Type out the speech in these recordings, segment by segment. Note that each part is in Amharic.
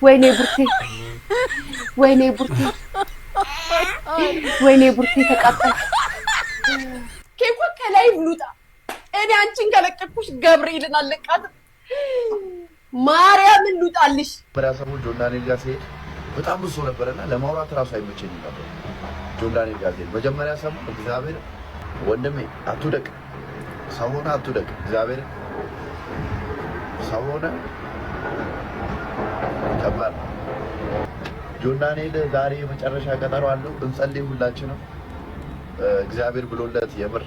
ወይኔ ቡርቴ ወይኔ ቡርቴ ወይኔ ቡርቴ ተቃጠለ። ኬኳ ከላይ ብሉጣ እኔ አንቺን ከለቀኩሽ ገብርኤልን አለቃት ማርያምን ልውጣልሽ። በራሰቡ ጆንዳኔል ጋር ሲሄድ በጣም ብዙ ሰው ነበርና ለማውራት ራሱ አይመቸኝም ነበር። ጆንዳኔል ጋር ሲሄድ መጀመሪያ ሰሙ እግዚአብሔር ወንድሜ አትውደቅ፣ ሰው ሆነ አትውደቅ፣ እግዚአብሔር ሰው ሆነ ከባድ። ጆንዳኔል ዛሬ መጨረሻ ቀጠሮ አለው። እንጸልይ ሁላችንም እግዚአብሔር ብሎለት የምር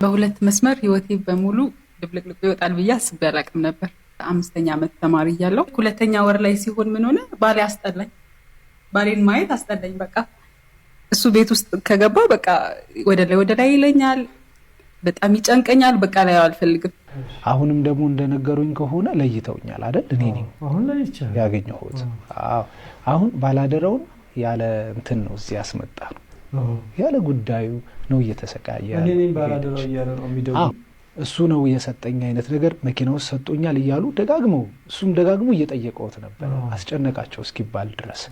በሁለት መስመር ህይወቴ በሙሉ ድብልቅልቁ ይወጣል ብዬ አስቤ አላቅም ነበር። 5ኛ ዓመት ተማሪ እያለሁ 2ኛ ወር ላይ ሲሆን ምን ሆነ፣ ባሌ አስጠላኝ። ባሌን ማየት አስጠላኝ። በቃ እሱ ቤት ውስጥ ከገባ በቃ ወደ ላይ ይለኛል፣ በጣም ይጨንቀኛል። በቃ ላይ አልፈልግም። አሁንም ደግሞ እንደነገሩኝ ከሆነ ለይተውኛል አይደል? እኔ ነኝ አሁን ላይ ይቻላል ያገኘሁት። አሁን ባላደረውን ያለ እንትን ነው እዚህ ያስመጣ ነው፣ ያለ ጉዳዩ ነው እየተሰቃየ እኔ ነኝ ባላደረው እያለ ነው የሚደውለው። እሱ ነው የሰጠኝ አይነት ነገር መኪና ውስጥ ሰጥቶኛል እያሉ ደጋግመው እሱም ደጋግሞ እየጠየቀውት ነበር፣ አስጨነቃቸው እስኪባል ድረስ።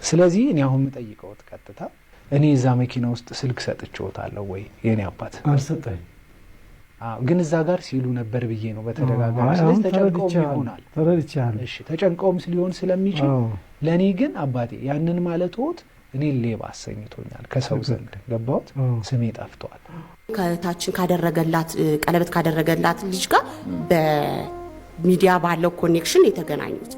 ስለዚህ እኔ አሁን የምጠይቀውት ቀጥታ እኔ እዛ መኪና ውስጥ ስልክ ሰጥቼዎታለሁ ወይ የኔ አባት? አልሰጠኝ። ግን እዛ ጋር ሲሉ ነበር ብዬ ነው በተደጋጋሚ። ስለዚህ ተጨንቀውም ይሆናል። ተረድቻለሁ። እሺ ተጨንቀውም ሊሆን ስለሚችል ለእኔ ግን አባቴ ያንን ማለትዎት እኔ ሌባ አሰኝቶኛል ከሰው ዘንድ ገባሁት፣ ስሜ ጠፍቷል። ከታችን ካደረገላት ቀለበት ካደረገላት ልጅ ጋር በሚዲያ ባለው ኮኔክሽን የተገናኙት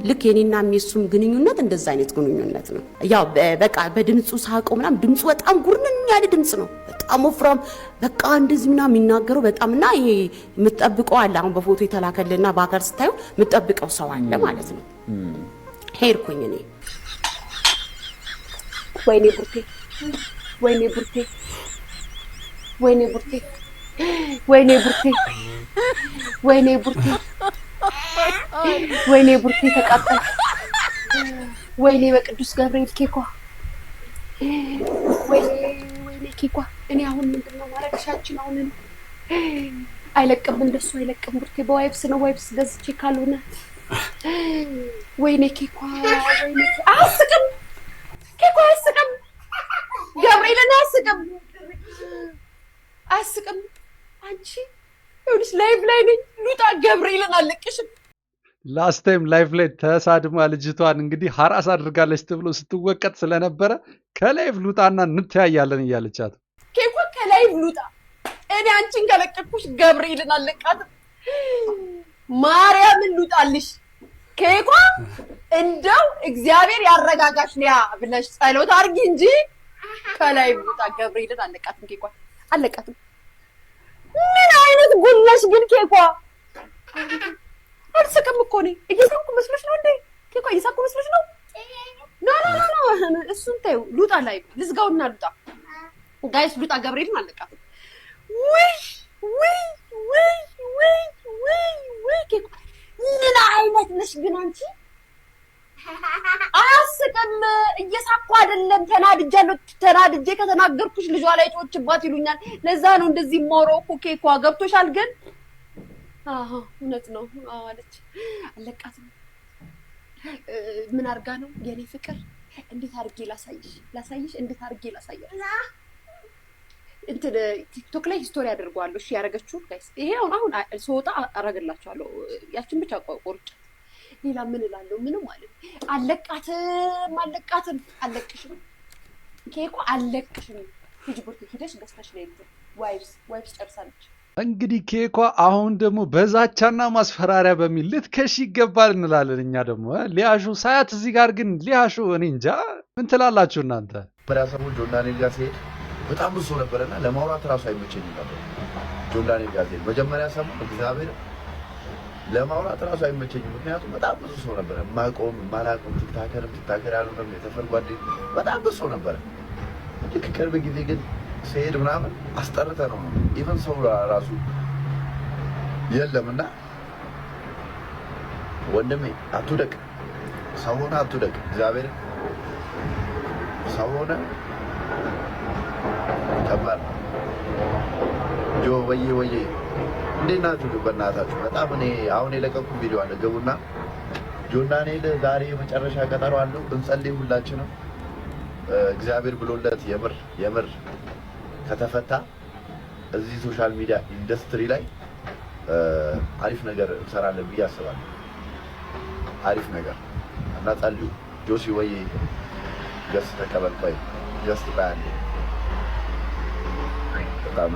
ልክ የኔና የሚሱም ግንኙነት እንደዛ አይነት ግንኙነት ነው። ያው በቃ በድምጹ ሳቀው ምናምን ድምጹ በጣም ጉርንን ያለ ድምጽ ነው፣ በጣም ወፍራም በቃ እንደዚህ ምናምን የሚናገረው በጣም እና ይሄ የምትጠብቀው አለ። አሁን በፎቶ የተላከልና በአካል ስታዩ የምትጠብቀው ሰው አለ ማለት ነው። ሄድኩኝ እኔ ወይኔ ቡርቴ ወይኔ ቡርቴ ወይኔ ቡርቴ ወይኔ ቡርቴ ወይኔ ቡርቴ ወይኔ ቡርቴ ተቃጠለ። ወይኔ በቅዱስ ገብርኤል ኬኳ ወይኔ ኬኳ። እኔ አሁን ምንድነው ማረግሻችን? አሁን አይለቅም፣ እንደሱ አይለቅም። ቡርቴ በዋይብስ ነው፣ ዋይብስ ገዝቼ ካልሆነ ወይኔ ኬኳ ወይኔ አስቅም ኬኳ አስቅም፣ ገብርኤልን አስቅም አስቅም። አንቺ ይኸውልሽ ላይቭ ላይ ነኝ፣ ሉጣ ገብርኤልን አለቅሽም። ላስት ታይም ላይቭ ላይ ተሳድማ ልጅቷን እንግዲህ ሀራስ አድርጋለች ተብሎ ስትወቀጥ ስለነበረ ከላይቭ ሉጣና እንተያያለን እያለቻት ኬኳ ከላይቭ ሉጣ እኔ አንቺን ከለቀኩሽ ገብርኤልን አለቃትም ማርያምን ሉጣልሽ ኬኳ። እንደው እግዚአብሔር ያረጋጋሽ ሊያ ብለሽ ጸሎት አድርጊ እንጂ ከላይቭ ሉጣ ገብርኤልን አለቃትም ኬኳ አለቃትም። ምን አይነት ጉልሽ ግን ኬኳ። አልስቅም እኮ እኔ እየሳኩ መስሎሽ ነው እንዴ? ኬኳ እየሳኩ መስሎሽ ነው? ኖ እሱን ተይው። ሉጣ ላይ ልዝጋውና ሉጣ ጋይስ ሉጣ ገብርኤልን አለቃትም። ወይ ወይ ወይ ወይ ወይ ወይ ኬኳ ምን አይነት ነሽ ግን አንቺ? አያስቅም። እየሳኩ አይደለም፣ ተናድጃለሁ። ተናድጄ ከተናገርኩሽ ልጇ ላይ ጮችባት ይሉኛል። ለዛ ነው እንደዚህ ሞሮው እኮ ኬኳ ገብቶሻል። ግን አዎ እውነት ነው አለች አለቃትም። ምን አርጋ ነው የኔ ፍቅር? እንዴት አርጌ ላሳይሽ እንዴት አርጌ ላሳይሽ? እንትን ቲክቶክ ላይ ስቶሪ አድርጓለሁ። እሺ ያረጋችሁ ጋይስ፣ ይሄ አሁን ሰውጣ አረጋላችኋለሁ። ያችን ብቻ ቆርጭ ሌላ ምን እላለሁ? ምንም ማለት አለቃትም አለቅሽም ኬኳ አለቅሽም። ሂጂ ቡርቴ ሂደሽ ገዝተሽ ላይ ዋይብስ ጨርሳለች። እንግዲህ ኬኳ አሁን ደግሞ በዛቻና ማስፈራሪያ በሚል ልትከሽ ይገባል እንላለን። እኛ ደግሞ ሊያሹ ሳያት እዚህ ጋር ግን ሊያሹ እኔ እንጃ ምን ትላላችሁ እናንተ? በራሰቡ ጆንዳኔል ጋር ሲሄድ በጣም ብዙ ሰው ነበርና ለማውራት ራሱ አይመቸኝም ነበር። ጆንዳኔል ጋር ሲሄድ መጀመሪያ ሰሙ እግዚአብሔር ለማውራት ራሱ አይመቸኝም። ምክንያቱም በጣም ብዙ ሰው ነበር፣ ማቆም ማላቆም ትክታከር ያሉንም የተፈር ጓደኝ በጣም ብዙ ሰው ነበር። ልክ ቅርብ ጊዜ ግን ሲሄድ ምናምን አስጠርተ ነው ኢቨን ሰው ራሱ የለምና ወንድሜ አትውደቅ፣ ሰው ሆነ አትውደቅ፣ እግዚአብሔር ሰው ሆነ ከባድ ጆ ወዬ እንዴት ናችሁ? በእናታችሁ በጣም እኔ አሁን የለቀኩት ቪዲዮ አለ ገቡና ጆን ዳንኤል ዛሬ መጨረሻ ቀጠሮ አለው። እንጸልይ ሁላችንም እግዚአብሔር ብሎለት የምር ከተፈታ እዚህ ሶሻል ሚዲያ ኢንዱስትሪ ላይ አሪፍ ነገር እንሰራለን ብዬ አስባለሁ። አሪፍ ነገር እና ጸልዩ። ጆሲ ወይ ገስ ተቀበልባይ ገስ ባንድ በጣም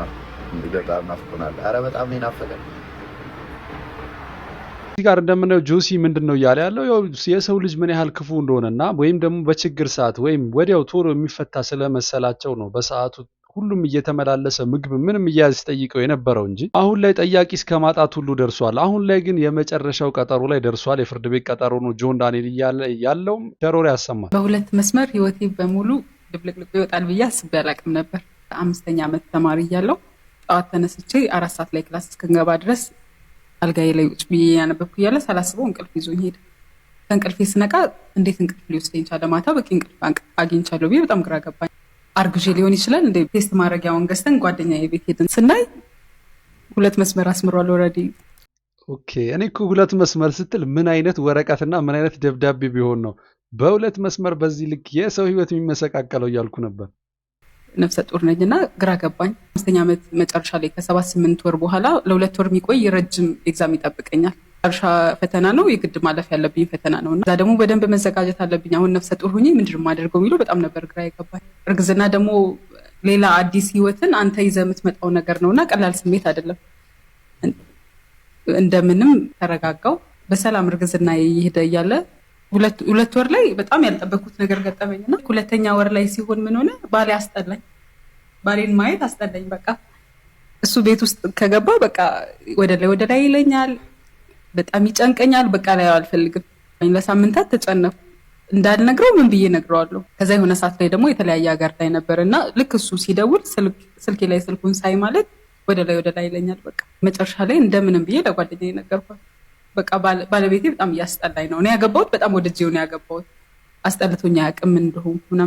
ናፍቆናል። ኧረ በጣም ነው ናፈቀን። እዚህ ጋር እንደምናየው ጆሲ ምንድነው እያለ ያለው የሰው ልጅ ምን ያህል ክፉ እንደሆነና ወይም ደግሞ በችግር ሰዓት ወይም ወዲያው ቶሎ የሚፈታ ስለመሰላቸው ነው በሰዓቱ ሁሉም እየተመላለሰ ምግብ ምንም እያስጠይቀው የነበረው እንጂ አሁን ላይ ጠያቂ እስከ ማጣት ሁሉ ደርሷል። አሁን ላይ ግን የመጨረሻው ቀጠሮ ላይ ደርሷል። የፍርድ ቤት ቀጠሮ ነው። ጆን ዳንኤል ያለውም ቴሮር ያሰማል። በሁለት መስመር ህይወቴ በሙሉ ድብልቅልቅ ይወጣል ብዬ አስቤ አላቅም ነበር። 5ኛ ዓመት ተማሪ እያለሁ ጠዋት ተነስቼ 4 ሰዓት ላይ ክላስ እስክንገባ ድረስ አልጋዬ ላይ ቁጭ ብዬ ያነበብኩ እያለ ሳላስበው እንቅልፍ ይዞኝ ሄደ። ከእንቅልፌ ስነቃ እንዴት እንቅልፍ ሊወስደኝ ቻለ? ማታ በቂ እንቅልፍ አግኝቻለሁ ብዬ በጣም ግራ ገባኝ። አርግዤ ሊሆን ይችላል እንደ ቴስት ማድረጊያውን ገዝተን ጓደኛዬ ቤት ሄድን። ስናይ 2 መስመር አስምሯል ኦልሬዲ። ኦኬ እኔ እኮ 2 መስመር ስትል ምን አይነት ወረቀትና ምን አይነት ደብዳቤ ቢሆን ነው በ2 መስመር በዚህ ልክ የሰው ህይወት የሚመሰቃቀለው እያልኩ ነበር። ነፍሰ ጡር ነኝና ግራ ገባኝ። 5ኛ ዓመት መጨረሻ ላይ ከ7-8 ወር በኋላ ለ2 ወር የሚቆይ ረጅም ኤግዛም ይጠብቀኛል። መጨረሻ ፈተና ነው፣ የግድ ማለፍ ያለብኝ ፈተና ነውና እዛ ደግሞ በደንብ መዘጋጀት አለብኝ። አሁን ነፍሰ ጡር ሆኜ ምንድን ነው የማደርገው የሚለው በጣም ነበር ግራ የገባኝ። እርግዝና ደግሞ ሌላ አዲስ ህይወትን አንተ ይዘህ የምትመጣው ነገር ነውና ቀላል ስሜት አይደለም። እንደምንም ተረጋጋው በሰላም እርግዝና እየሄደ እያለ 2 ወር ላይ በጣም ያልጠበኩት ነገር ገጠመኝና 2ኛ ወር ላይ ሲሆን ምን ሆነ? ባሌ አስጠላኝ። ባሌን ማየት አስጠላኝ። በቃ እሱ ቤት ውስጥ ከገባ በቃ ወደ ላይ ይለኛል፣ በጣም ይጨንቀኛል። በቃ ላይ አልፈልግም። ለሳምንታት ተጨነኩ። እንዳልነግረው ምን ብዬ ነግረዋለሁ? ከዛ የሆነ ሰዓት ላይ ደግሞ የተለያየ ሀገር ላይ ነበርና ልክ እሱ ሲደውል ስልኬ ላይ ስልኩን ሳይ ማለት ወደ ላይ ይለኛል። በቃ መጨረሻ ላይ እንደምንም ብዬ ለጓደኛዬ ነገርኳት። በቃ ባለቤቴ በጣም እያስጠላኝ ነው። እኔ ያገባሁት በጣም ወድጄው ነው ያገባሁት። አስጠልቶኛ ያቅም እንደሆነ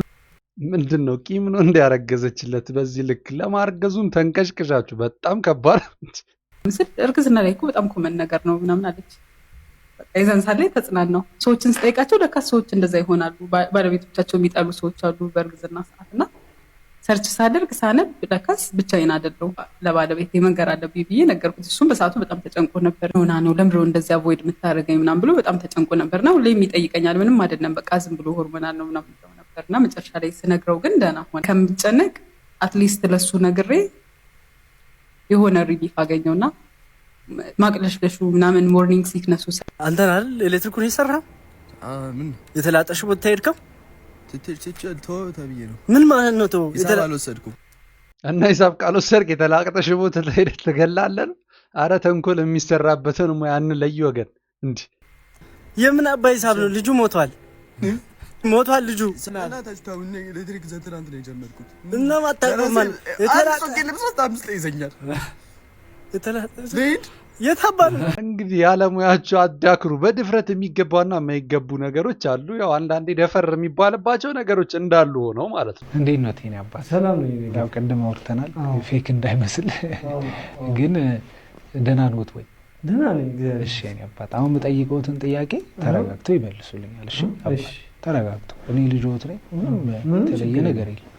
ምንድነው ቂም ነው እንዲያረገዘችለት በዚህ ልክ ለማርገዙም ተንቀሽቅሻችሁ በጣም ከባድ ምስል እርግዝና ላይ እኮ በጣም ኮመን ነገር ነው ምናምን አለች። በቃ የዛን ሰዓት ላይ ተጽናናው። ሰዎችን ስጠይቃቸው ለካ ሰዎች እንደዛ ይሆናሉ። ባለቤቶቻቸው የሚጠሉ ሰዎች አሉ በእርግዝና ሰዓትና ሰርች ሳደርግ ሳነብ ለካስ ብቻዬን አይደለሁ ለባለቤቴ መንገር አለብኝ ብዬ ነገርኩት። እሱም በሰዓቱ በጣም ተጨንቆ ነበር። ሆና ነው ለምንድን ነው እንደዚያ ቮይድ የምታደርገኝ ምናምን ብሎ በጣም ተጨንቆ ነበርና ሁሌም ይጠይቀኛል። ምንም አይደለም በቃ ዝም ብሎ ሆርሞናል ነው ምናምን ብለው ነበርና መጨረሻ ላይ ስነግረው ግን ደህና ሆነ። ከምጨነቅ አትሊስት ለሱ ነግሬ የሆነ ሪሊፍ አገኘውና ማቅለሽለሹ ምናምን ሞርኒንግ ሲክነሱ አንተን አይደል ኤሌክትሪኩን የሰራው ምን የተላጠሽ ቦታ ሄድከው ምን ማለት ነው? ተው አልወሰድኩም እና ሂሳብ ካልወሰድክ የተላቀጠሽ ቦታ ሄደህ ትገላለህ። አረ ተንኮል የሚሰራበትን ያን ለይ ወገን እንዴ! የምን አባይ ሂሳብ ነው? ልጁ ሞቷል ልጁ ሰናታችሁታውነ ኤሌክትሪክ ዘትራንት ነው የጀመርኩት እና ማታቆማል የተላቀቀ ልብስ 5 ላይ ይዘኛል የታባሉ እንግዲህ ያለሙያቸው አዳክሩ። በድፍረት የሚገባውና የማይገቡ ነገሮች አሉ። ያው አንዳንዴ ደፈር የሚባልባቸው ነገሮች እንዳሉ ሆነው ማለት ነው። እንዴት ነው ቴና አባት? ሰላም ነው። ያው ቅድም አውርተናል፣ ፌክ እንዳይመስል ግን ደህና ነዎት ወይ? ደህና ነኝ እግዚአብሔር። እሺ የኔ አባት አሁን የምጠይቀውትን ጥያቄ ተረጋግተው ይመልሱልኛል። እሺ አባት ተረጋግተው። እኔ ልጆት ነኝ፣ ምንም የተለየ ነገር የለም።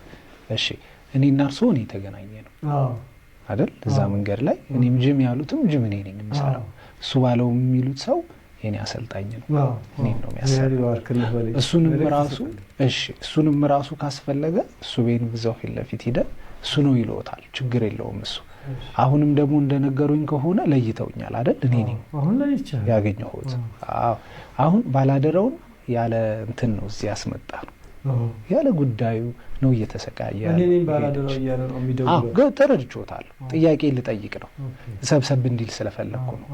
እሺ እኔና እርስዎ እኔ ተገናኘ ነው አይደል? እዛ መንገድ ላይ እኔም ጅም ያሉትም ጅም እኔ ነኝ የምሰራው። እሱ ባለው የሚሉት ሰው የኔ አሰልጣኝ ነው፣ እኔም ነው የሚያሰራው። እሱንም ራሱ ካስፈለገ እሱ ቤን ብዛው ፊት ለፊት ሂደን እሱ ነው ይለውታል። ችግር የለውም እሱ። አሁንም ደግሞ እንደነገሩኝ ከሆነ ለይተውኛል አይደል? እኔ ነኝ አሁን ላይ ይቻላል ያገኘሁት። አሁን ባላደረውን ያለ እንትን ነው እዚህ ያስመጣ ነው ያለ ጉዳዩ ነው እየተሰቃየ እኔ ነኝ ባላደረው እያለ ነው የሚደውለው። ተረድቼዎታለሁ። ጥያቄ ልጠይቅ ነው ሰብሰብ እንዲል ስለፈለኩ ነው።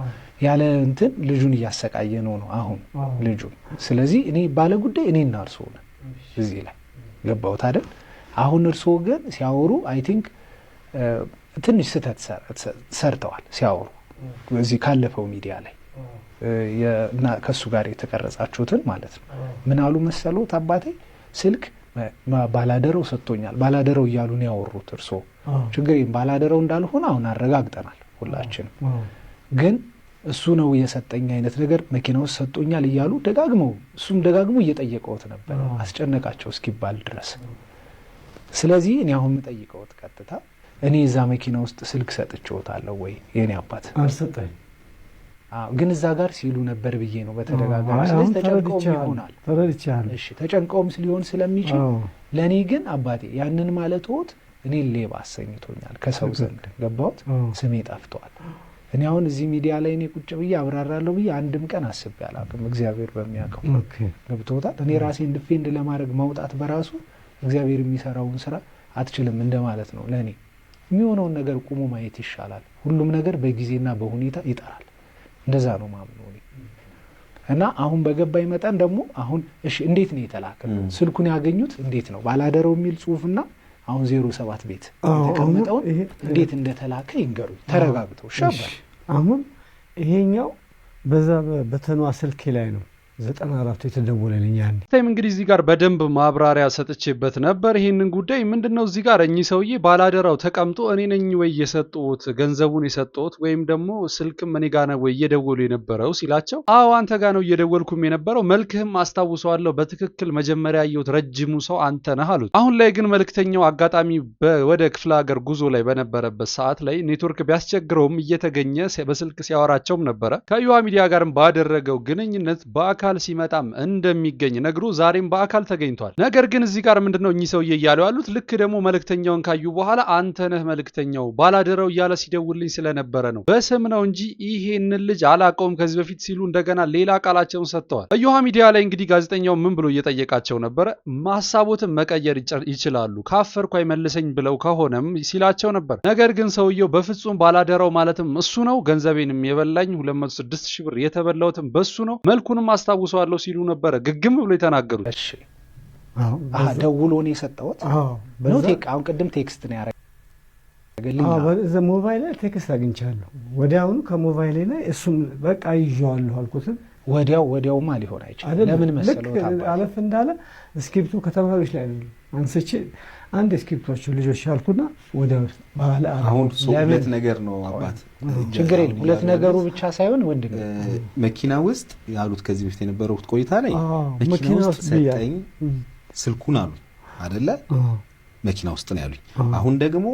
ያለ እንትን ልጁን እያሰቃየ ነው አሁን ልጁን። ስለዚህ እኔ ባለ ጉዳይ እኔና እርስዎ ነን እዚህ ላይ ገባሁት አይደል? አሁን እርስዎ ግን ሲያወሩ አይ ቲንክ ትንሽ ስህተት ሰርተዋል ሲያወሩ እዚህ ካለፈው ሚዲያ ላይ እና ከሱ ጋር የተቀረጻችሁትን ማለት ነው። ምን አሉ መሰሎት አባቴ? ስልክ ባላደረው ሰጥቶኛል። ባላደረው እያሉ ነው ያወሩት እርስዎ። ችግር ባላደረው እንዳልሆነ አሁን አረጋግጠናል ሁላችንም። ግን እሱ ነው የሰጠኝ አይነት ነገር መኪና ውስጥ ሰጥቶኛል እያሉ ደጋግመው እሱም ደጋግሞ እየጠየቀውት ነበር አስጨነቃቸው እስኪባል ድረስ። ስለዚህ እኔ አሁን የምጠይቀውት ቀጥታ እኔ እዛ መኪና ውስጥ ስልክ ሰጥቼዎታለሁ ወይ የኔ አባት? አልሰጠኝ። ግን እዛ ጋር ሲሉ ነበር ብዬ ነው በተደጋጋሚ። ስለዚህ ተጨንቀውም ይሆናል። ተረድቻለሁ። እሺ ተጨንቀውም ሊሆን ስለሚችል ለእኔ ግን አባቴ ያንን ማለትዎት እኔ ሌባ አሰኝቶኛል ከሰው ዘንድ ገባሁት፣ ስሜ ጠፍቷል። እኔ አሁን እዚህ ሚዲያ ላይ እኔ ቁጭ ብዬ አብራራለሁ ብዬ አንድም ቀን አስቤ አላውቅም። እግዚአብሔር በሚያውቀው ገብቶታል። እኔ ራሴን ዲፌንድ ለማድረግ መውጣት በራሱ እግዚአብሔር የሚሰራውን ስራ አትችልም እንደማለት ነው። ለእኔ የሚሆነውን ነገር ቁሞ ማየት ይሻላል። ሁሉም ነገር በጊዜና በሁኔታ ይጠራል። እንደዛ ነው ማምነው እኔ። እና አሁን በገባኝ መጠን ደግሞ አሁን እሺ እንዴት ነው የተላከ? ስልኩን ያገኙት እንዴት ነው? ባላደረው የሚል ጽሁፍና አሁን 07 ቤት የተቀመጠው እንዴት እንደተላከ ይንገሩኝ ተረጋግተው። ሸበር አሁን ይሄኛው በዛ በተኗ ስልኬ ላይ ነው 94 የተደወለልኝ ያኔ ታይም እንግዲህ እዚህ ጋር በደንብ ማብራሪያ ሰጥቼበት ነበር ይሄንን ጉዳይ። ምንድነው እዚህ ጋር እኚህ ሰውዬ ባላደራው ተቀምጦ እኔ ነኝ ወይ የሰጠሁት ገንዘቡን የሰጠሁት ወይም ደግሞ ስልክም እኔ ጋር ነው ወይ እየደወሉ የነበረው ሲላቸው፣ አዎ አንተ ጋር ነው እየደወልኩም የነበረው፣ መልክህም አስታውሰዋለሁ፣ በትክክል መጀመሪያ ያየሁት ረጅሙ ሰው አንተ ነህ አሉት። አሁን ላይ ግን መልክተኛው አጋጣሚ ወደ ክፍለ ሀገር ጉዞ ላይ በነበረበት ሰዓት ላይ ኔትወርክ ቢያስቸግረውም እየተገኘ በስልክ ሲያወራቸውም ነበረ። ከዩሃ ሚዲያ ጋርም ባደረገው ግንኙነት በአካል ሲመጣም እንደሚገኝ ነግሮ ዛሬም በአካል ተገኝቷል። ነገር ግን እዚህ ጋር ምንድነው እኚህ ሰውዬ እያሉ ያሉት ልክ ደግሞ መልክተኛውን ካዩ በኋላ አንተ ነህ መልክተኛው ባላደራው እያለ ሲደውልኝ ስለነበረ ነው በስም ነው እንጂ ይሄንን ልጅ አላውቀውም ከዚህ በፊት ሲሉ እንደገና ሌላ ቃላቸውን ሰጥተዋል። ዩሃ ሚዲያ ላይ እንግዲህ ጋዜጠኛው ምን ብሎ እየጠየቃቸው ነበረ? ሀሳቦትን መቀየር ይችላሉ ካፈርኩ አይመልሰኝ ብለው ከሆነም ሲላቸው ነበር። ነገር ግን ሰውየው በፍጹም ባላደራው ማለትም እሱ ነው ገንዘቤንም የበላኝ 206 ሺህ ብር የተበላሁትም በሱ ነው መልኩንም አስታውሰዋለሁ ሲሉ ነበረ ግግም ብሎ የተናገሩት። እሺ ደውሎ ነው የሰጠሁት ነው አሁን ቅድም ቴክስት ነው ያደረገልኝ። በዛ ሞባይል ላይ ቴክስት አግኝቻለሁ ወዲያውኑ ከሞባይል ላይ እሱም በቃ ይዤዋለሁ አልኩትም። ወዲያውማ ሊሆን አይችልም። ለምን መሰለው አለፍ እንዳለ እስክሪፕቱ ከተማሪዎች ላይ ነው አንስቼ አንድ እስክሪፕቶቹ ልጆች ያልኩና ወዲያው ባለ አሁን ሁለት ነገር ነው አባት ችግር የለም። ሁለት ነገሩ ብቻ ሳይሆን ወንድም መኪና ውስጥ ያሉት ከዚህ በፊት የነበረው ቆይታ ላይ መኪና ውስጥ ሰጠኝ ስልኩን አሉ አይደለ? መኪና ውስጥ ነው ያሉኝ። አሁን ደግሞ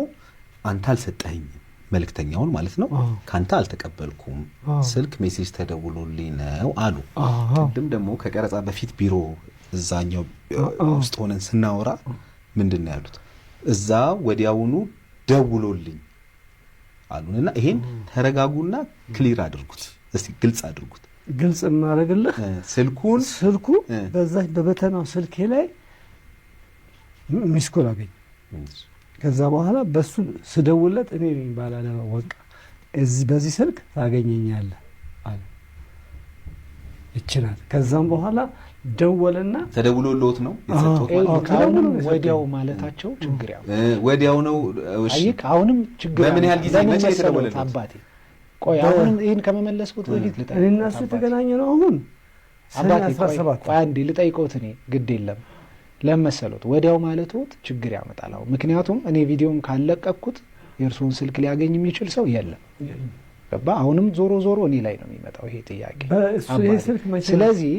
አንተ አልሰጠኸኝም መልክተኛውን ማለት ነው ካንተ አልተቀበልኩም ስልክ ሜሴጅ ተደውሎልኝ ነው አሉ። ቅድም ደግሞ ከቀረጻ በፊት ቢሮ እዛኛው ውስጥ ሆነን ስናወራ ምንድነው ያሉት? እዛ ወዲያውኑ ደውሎልኝ አሉንና ይሄን ተረጋጉና ክሊር አድርጉት እስቲ ግልጽ አድርጉት። ግልጽ እናደርግልህ ስልኩ በዛች በበተናው ስልኬ ላይ ሚስኮል አገኝ። ከዛ በኋላ በሱ ስደውለት እኔ ነኝ ባላደራው በቃ በዚህ ስልክ ታገኘኛለህ አለ። ይችላል ከዛም በኋላ ደወለና ተደውሎልዎት ነው የተሰጠው? ወዲያው ማለታቸው ችግር ያው ወዲያው ነው። እሺ አሁንም ችግር በምን ያህል ጊዜ መቼ ተደወለልዎት? አባቴ ቆይ አሁን ይሄን ከመመለስኩት በፊት ልጠይቅ። እኔና እሱ ተገናኘ ነው አሁን አባቴ ቆይ አንዴ ልጠይቅዎት። እኔ ግድ የለም ለመሰሉት ወዲያው ማለትዎት ችግር ያመጣል። ምክንያቱም እኔ ቪዲዮን ካለቀቅኩት የእርሱን ስልክ ሊያገኝ የሚችል ሰው የለም። ገባ? አሁንም ዞሮ እኔ ላይ ነው የሚመጣው ይሄ ጥያቄ። ስለዚህ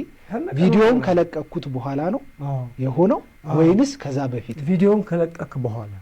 ቪዲዮን ከለቀቅኩት በኋላ ነው የሆነው ወይንስ ከዛ በፊት? ቪዲዮን ከለቀቅ በኋላ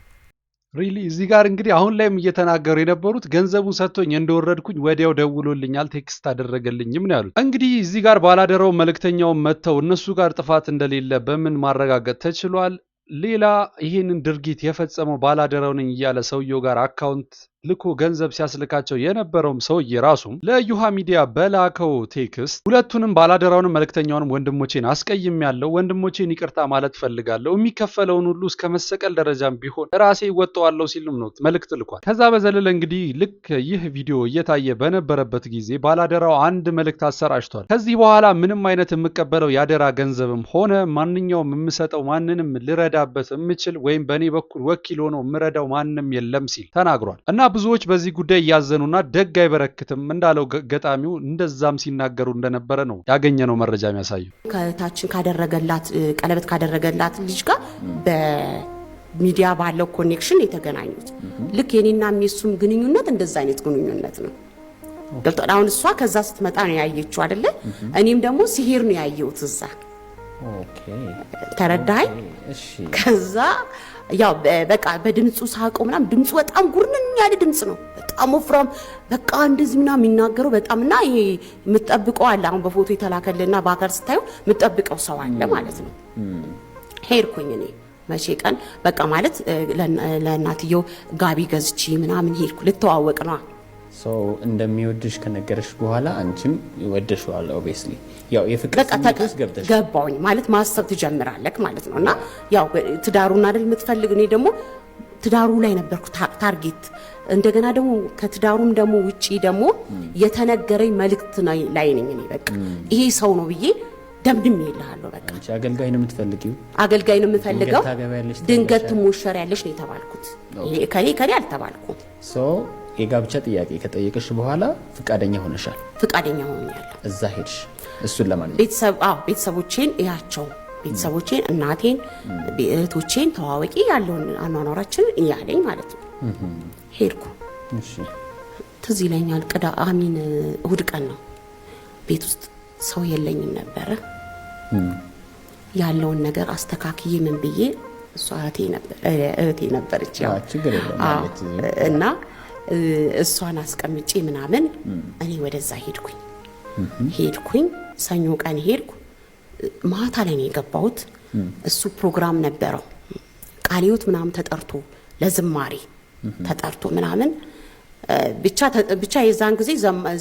ሪሊ እዚህ ጋር እንግዲህ አሁን ላይም እየተናገሩ የነበሩት ገንዘቡን ሰጥቶኝ እንደወረድኩኝ ወዲያው ደውሎልኛል ቴክስት አደረገልኝም ነው ያሉት። እንግዲህ እዚህ ጋር ባላደራው መልክተኛውን መተው እነሱ ጋር ጥፋት እንደሌለ በምን ማረጋገጥ ተችሏል? ሌላ ይህንን ድርጊት የፈጸመው ባላደራው ነኝ እያለ ሰውየው ጋር አካውንት ልኮ ገንዘብ ሲያስልካቸው የነበረውም ሰውዬ ራሱም ለዩሃ ሚዲያ በላከው ቴክስት ሁለቱንም ባላደራውንም መልክተኛውንም ወንድሞቼን አስቀይም ያለው ወንድሞቼን ይቅርታ ማለት ፈልጋለሁ የሚከፈለውን ሁሉ እስከ መሰቀል ደረጃም ቢሆን ራሴ ይወጣዋለሁ ሲልም ነው መልእክት ልኳል። ከዛ በዘለለ እንግዲህ ልክ ይህ ቪዲዮ እየታየ በነበረበት ጊዜ ባላደራው አንድ መልእክት አሰራጭቷል። ከዚህ በኋላ ምንም አይነት የምቀበለው ያደራ ገንዘብም ሆነ ማንኛውም የምሰጠው ማንንም ልረዳበት የምችል ወይም በእኔ በኩል ወኪል ሆኖ የምረዳው ማንም የለም ሲል ተናግሯል። እና ብዙዎች በዚህ ጉዳይ እያዘኑና ደግ አይበረክትም እንዳለው ገጣሚው እንደዛም ሲናገሩ እንደነበረ ነው ያገኘነው መረጃ የሚያሳየው። ከታችን ካደረገላት ቀለበት ካደረገላት ልጅ ጋር በሚዲያ ባለው ኮኔክሽን የተገናኙት ልክ የኔና የሚሱም ግንኙነት እንደዛ አይነት ግንኙነት ነው። ገብቶሃል? አሁን እሷ ከዛ ስትመጣ ነው ያየችው አይደለ? እኔም ደግሞ ሲሄድ ነው ያየሁት እዛ። ኦኬ ተረዳኸኝ? እሺ ከዛ ያው በቃ በድምፁ ሳቀው ምናምን ድምፁ በጣም ጉርንን ያለ ድምፅ ነው። በጣም ወፍራም በቃ እንደዚህ ምናምን የሚናገረው በጣም እና ይሄ የምትጠብቀው አለ። አሁን በፎቶ የተላከልና በአካል ስታዩ የምትጠብቀው ሰው አለ ማለት ነው። ሄድኩኝ እኔ መቼ ቀን በቃ ማለት ለእናትየው ጋቢ ገዝቼ ምናምን ሄድኩ። ልተዋወቅ ነው። ሶ እንደሚወድሽ ከነገረሽ በኋላ አንቺም ወደሽዋል። ኦብቪስሊ ያው የፍቅር ስሜት ውስጥ ገብተሽ ገባሁኝ ማለት ማሰብ ትጀምራለህ ማለት ነው። እና ያው ትዳሩን አይደል የምትፈልግ። እኔ ደግሞ ትዳሩ ላይ ነበርኩ ታርጌት። እንደገና ደግሞ ከትዳሩም ደግሞ ውጪ ደግሞ የተነገረኝ መልእክት ላይ ነኝ እኔ። በቃ ይሄ ሰው ነው ብዬ ደምድም ይልሃለሁ። በቃ አንቺ አገልጋይ ነው የምትፈልጊው? አገልጋይ ነው የምፈልገው። ድንገት ትሞሸሪያለሽ ነው የተባልኩት። ይሄ ከኔ አልተባልኩም። ሶ የጋብቻ ጥያቄ ከጠየቀሽ በኋላ ፍቃደኛ ሆነሻል? ፍቃደኛ ሆኛለሁ። እዛ ሄድሽ እሱን ለማግኘት? ቤተሰቦቼን እያቸው ቤተሰቦቼን፣ እናቴን፣ እህቶቼን ተዋወቂ ያለውን አኗኗራችን እያለኝ ማለት ነው። ሄድኩ። እሺ ትዝ ይለኛል እሑድ ቀን ነው። ቤት ውስጥ ሰው የለኝም ነበረ። ያለውን ነገር አስተካክዬ ምን ብዬ እሷ እህቴ ነበረች ያው እና እሷን አስቀምጬ ምናምን እኔ ወደዛ ሄድኩኝ። ሰኞ ቀን ሄድኩ። ማታ ላይ ነው የገባሁት። እሱ ፕሮግራም ነበረው ቃለ ሕይወት ምናምን ተጠርቶ ለዝማሬ ተጠርቶ ምናምን ብቻ የዛን ጊዜ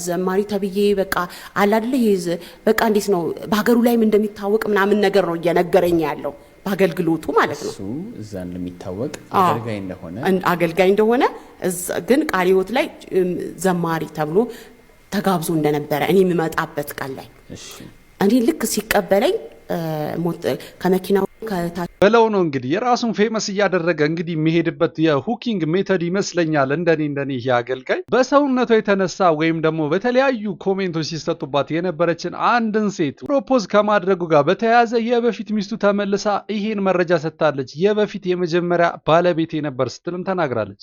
ዘማሪ ተብዬ በቃ አለ አይደለ በቃ እንዴት ነው በሀገሩ ላይም እንደሚታወቅ ምናምን ነገር ነው እየነገረኝ ያለው በአገልግሎቱ ማለት ነው። እሱ እዛ እንደሚታወቅ አገልጋይ እንደሆነ ግን ቃለ ሕይወት ላይ ዘማሪ ተብሎ ተጋብዞ እንደነበረ እኔ የምመጣበት ቀን ላይ እኔ ልክ ሲቀበለኝ ከመኪናው በለው ነው እንግዲህ የራሱን ፌመስ እያደረገ እንግዲህ የሚሄድበት የሁኪንግ ሜተድ ይመስለኛል። እንደኔ ይሄ አገልጋይ በሰውነቷ የተነሳ ወይም ደግሞ በተለያዩ ኮሜንቶች ሲሰጡባት የነበረችን አንድን ሴት ፕሮፖዝ ከማድረጉ ጋር በተያያዘ የበፊት ሚስቱ ተመልሳ ይሄን መረጃ ሰጥታለች። የበፊት የመጀመሪያ ባለቤቴ ነበር ስትልም ተናግራለች።